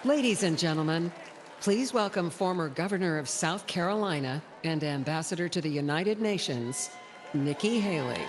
Ladies and gentlemen, please welcome former Governor of South Carolina and Ambassador to the United Nations, Nikki Haley.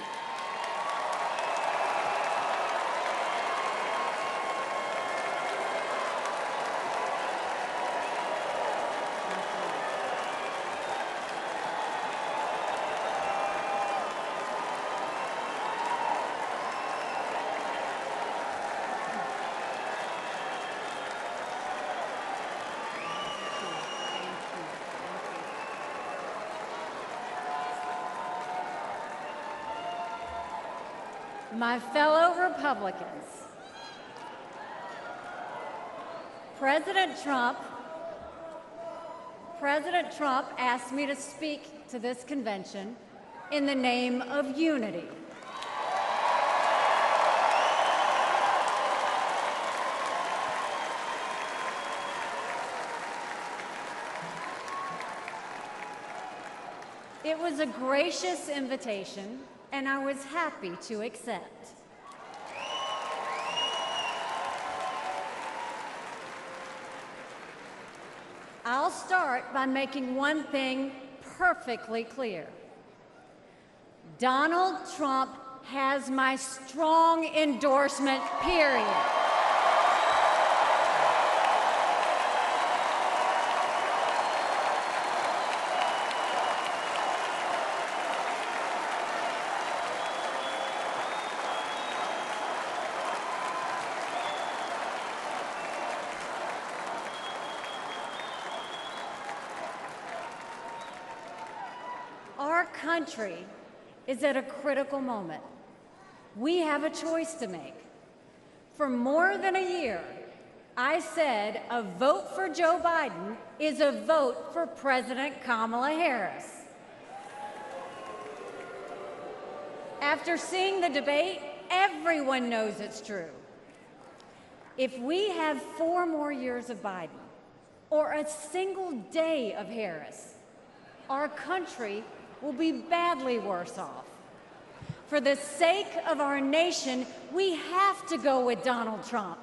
My fellow Republicans, President Trump asked me to speak to this convention in the name of unity. It was a gracious invitation, and I was happy to accept. I'll start by making one thing perfectly clear. Donald Trump has my strong endorsement, period. Our country is at a critical moment. We have a choice to make. For more than a year, I said a vote for Joe Biden is a vote for President Kamala Harris. After seeing the debate, everyone knows it's true. If we have 4 more years of Biden, or a single day of Harris, our country will be badly worse off. For the sake of our nation, we have to go with Donald Trump.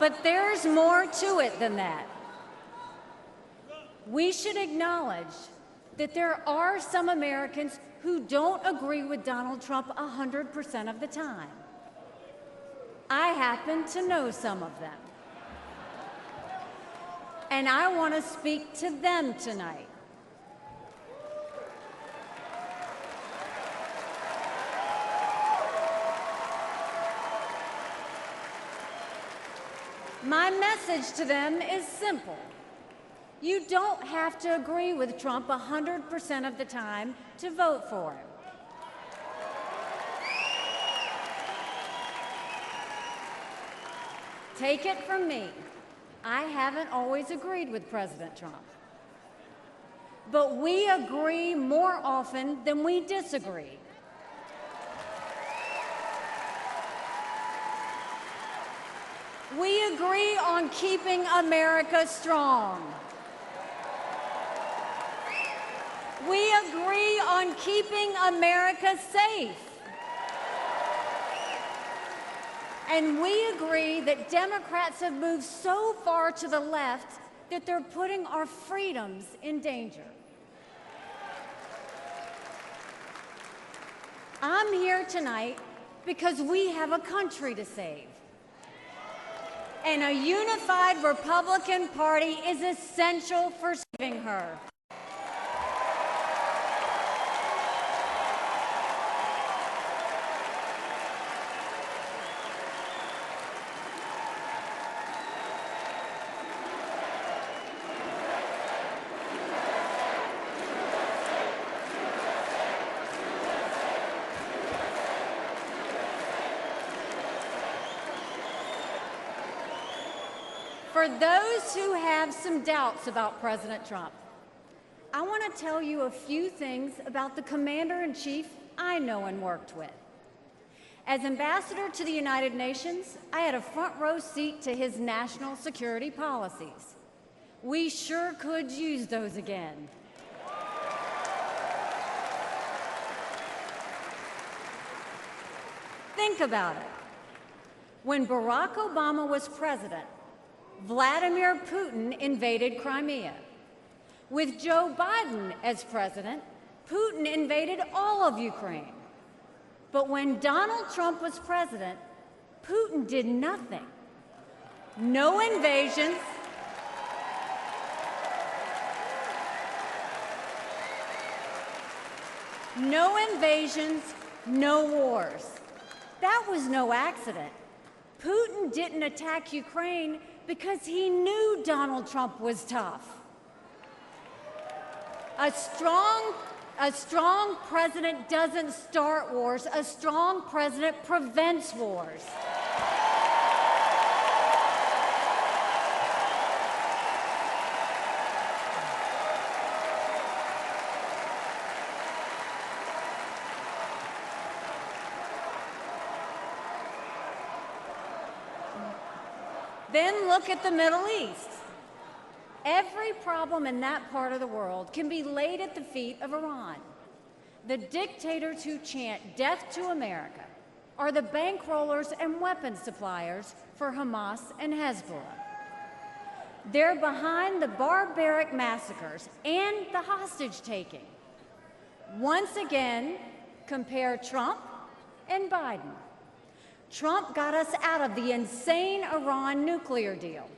But there's more to it than that. We should acknowledge that there are some Americans who don't agree with Donald Trump 100% of the time. I happen to know some of them. And I want to speak to them tonight. My message to them is simple. You don't have to agree with Trump 100% of the time to vote for him. Take it from me, I haven't always agreed with President Trump. But we agree more often than we disagree. We agree on keeping America strong. We agree on keeping America safe. And we agree that Democrats have moved so far to the left that they're putting our freedoms in danger. I'm here tonight because we have a country to save. And a unified Republican Party is essential for saving her. For those who have some doubts about President Trump, I want to tell you a few things about the Commander-in-Chief I know and worked with. As Ambassador to the United Nations, I had a front row seat to his national security policies. We sure could use those again. Think about it. When Barack Obama was president, Vladimir Putin invaded Crimea. With Joe Biden as president, Putin invaded all of Ukraine. But when Donald Trump was president, Putin did nothing. No invasions. No invasions, no wars. That was no accident. Putin didn't attack Ukraine because he knew Donald Trump was tough. A strong president doesn't start wars. A strong president prevents wars. Then look at the Middle East. Every problem in that part of the world can be laid at the feet of Iran. The dictators who chant death to America are the bankrollers and weapons suppliers for Hamas and Hezbollah. They're behind the barbaric massacres and the hostage-taking. Once again, compare Trump and Biden. Trump got us out of the insane Iran nuclear deal.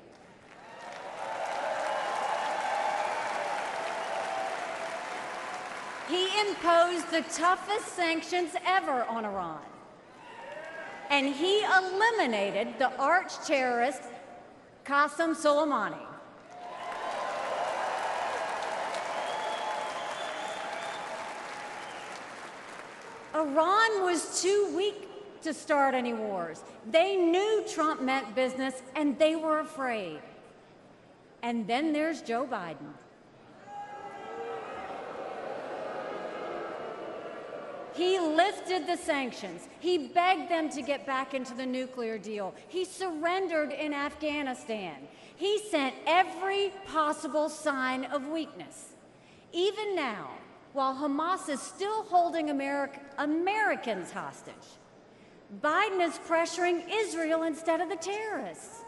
He imposed the toughest sanctions ever on Iran. And he eliminated the arch-terrorist Qasem Soleimani. Iran was too weak to start any wars. They knew Trump meant business, and they were afraid. And then there's Joe Biden. He lifted the sanctions. He begged them to get back into the nuclear deal. He surrendered in Afghanistan. He sent every possible sign of weakness. Even now, while Hamas is still holding Americans hostage, Biden is pressuring Israel instead of the terrorists.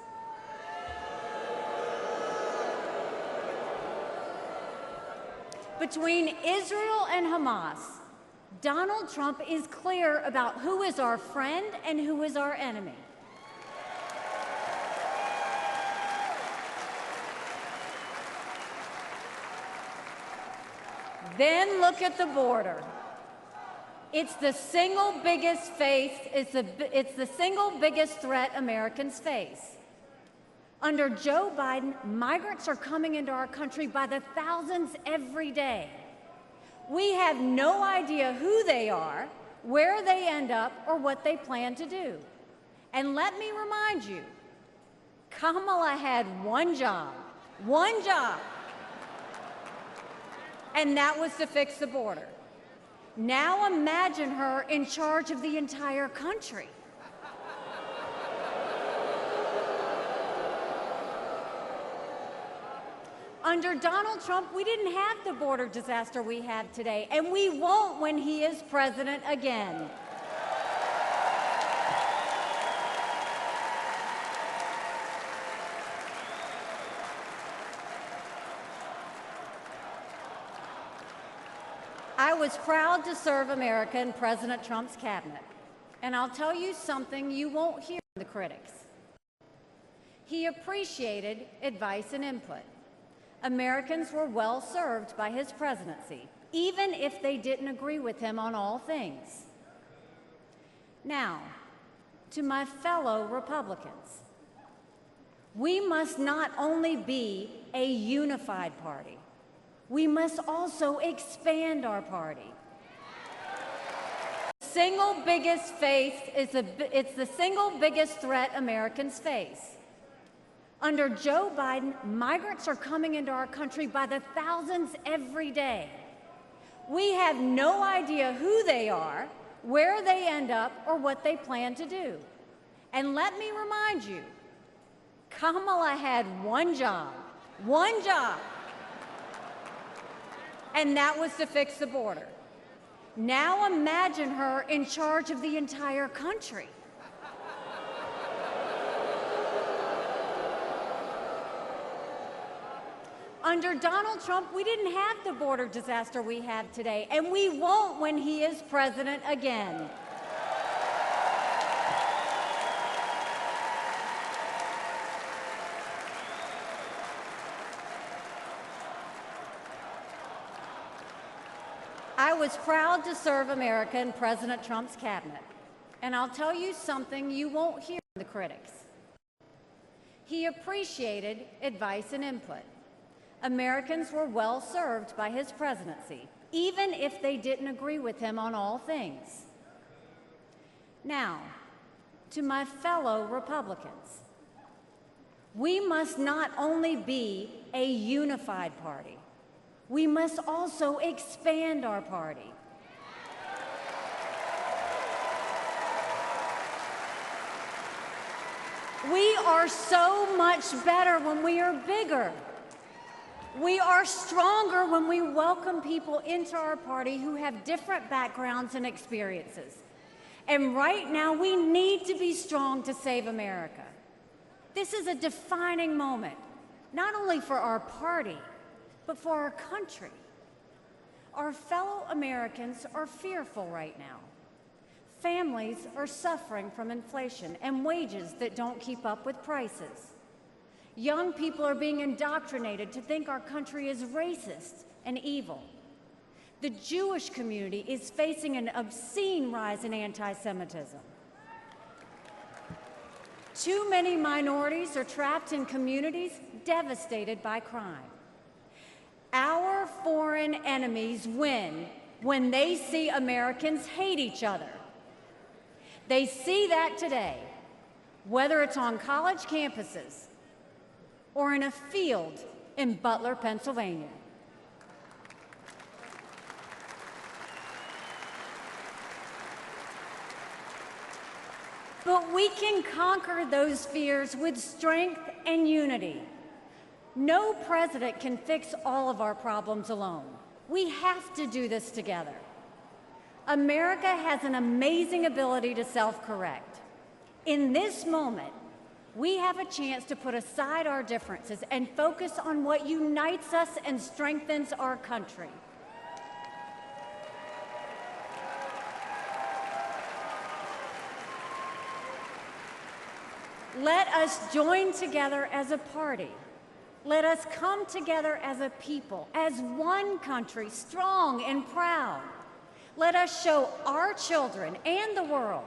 Between Israel and Hamas, Donald Trump is clear about who is our friend and who is our enemy. Then look at the border. It's the single biggest threat Americans face. Under Joe Biden, migrants are coming into our country by the thousands every day. We have no idea who they are, where they end up, or what they plan to do. And let me remind you, Kamala had one job, and that was to fix the border. Now imagine her in charge of the entire country. Under Donald Trump, we didn't have the border disaster we have today, and we won't when he is president again. I was proud to serve America in President Trump's cabinet, and I'll tell you something you won't hear from the critics. He appreciated advice and input. Americans were well served by his presidency, even if they didn't agree with him on all things. Now, to my fellow Republicans, we must not only be a unified party, we must also expand our party. It's the single biggest threat Americans face. Under Joe Biden, migrants are coming into our country by the thousands every day. We have no idea who they are, where they end up, or what they plan to do. And let me remind you, Kamala had one job, One job. And that was to fix the border. Now imagine her in charge of the entire country. Under Donald Trump, we didn't have the border disaster we have today, and we won't when he is president again. I was proud to serve America in President Trump's cabinet, and I'll tell you something you won't hear from the critics. He appreciated advice and input. Americans were well served by his presidency, even if they didn't agree with him on all things. Now, to my fellow Republicans, we must not only be a unified party, we must also expand our party. We are so much better when we are bigger. We are stronger when we welcome people into our party who have different backgrounds and experiences. And right now, we need to be strong to save America. This is a defining moment, not only for our party, but for our country. Our fellow Americans are fearful right now. Families are suffering from inflation and wages that don't keep up with prices. Young people are being indoctrinated to think our country is racist and evil. The Jewish community is facing an obscene rise in anti-Semitism. Too many minorities are trapped in communities devastated by crime. Our foreign enemies win when they see Americans hate each other. They see that today, whether it's on college campuses or in a field in Butler, Pennsylvania. But we can conquer those fears with strength and unity. No president can fix all of our problems alone. We have to do this together. America has an amazing ability to self-correct. In this moment, we have a chance to put aside our differences and focus on what unites us and strengthens our country. Let us join together as a party. Let us come together as a people, as one country, strong and proud. Let us show our children and the world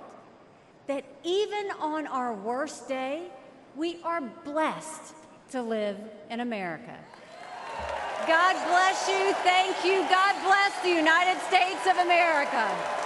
that even on our worst day, we are blessed to live in America. God bless you. Thank you. God bless the United States of America.